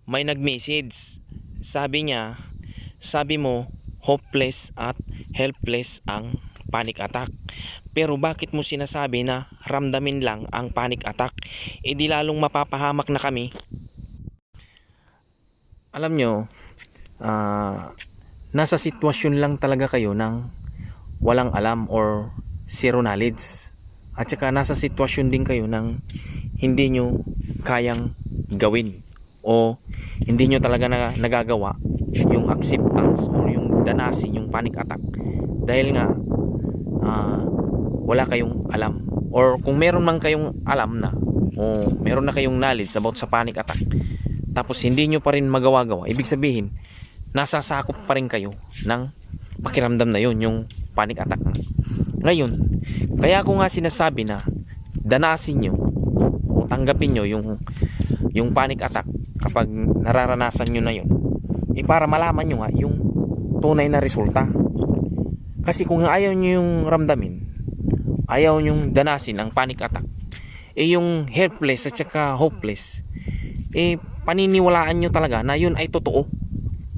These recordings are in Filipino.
may nag-message. Sabi mo, hopeless at helpless ang panic attack. Pero bakit mo sinasabi na ramdamin lang ang panic attack? E di lalong mapapahamak na kami. Alam nyo, nasa sitwasyon lang talaga kayo ng walang alam or zero knowledge. At saka nasa sitwasyon din kayo ng hindi nyo kayang gawin o hindi nyo talaga nagagawa yung acceptance o yung danasin yung panic attack dahil nga wala kayong alam, or kung meron man kayong alam na o meron na kayong knowledge about sa panic attack tapos hindi nyo pa rin magawa-gawa, ibig sabihin nasasakop pa rin kayo ng pakiramdam na yun, yung panic attack na. Ngayon, kaya ko nga sinasabi na danasin nyo o tanggapin nyo yung panic attack kapag nararanasan nyo na yun, para malaman nyo nga yung tunay na resulta. Kasi kung ayaw nyo yung ramdamin, ayaw nyo danasin ang panic attack, yung helpless at saka hopeless, paniniwalaan nyo talaga na yun ay totoo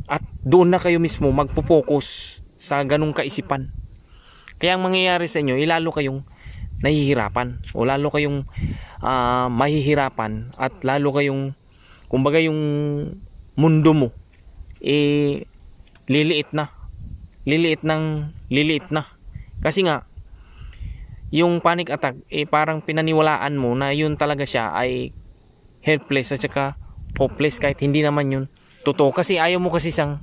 at doon na kayo mismo magpo-focus sa ganung kaisipan. Kaya ang mangyayari sa inyo, lalo kayong nahihirapan o lalo kayong mahihirapan at lalo kayong, kumbaga yung mundo mo liliit na. Kasi nga yung panic attack parang pinaniwalaan mo na yun talaga siya ay helpless at saka hopeless kahit hindi naman yun totoo, kasi ayaw mo kasi siyang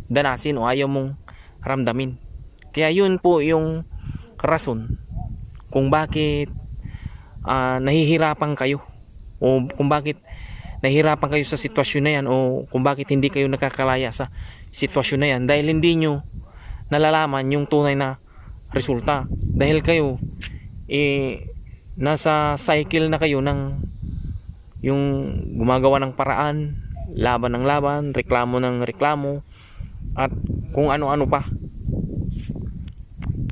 danasin o ayaw mong ramdamin. Kaya yun po yung rason kung bakit nahihirapan kayo o kung bakit nahihirapan kayo sa sitwasyon na yan o kung bakit hindi kayo nakakalaya sa sitwasyon na yan, dahil hindi nyo nalalaman yung tunay na resulta. Dahil kayo nasa cycle na kayo ng yung gumagawa ng paraan, laban ng laban, reklamo ng reklamo at kung ano-ano pa.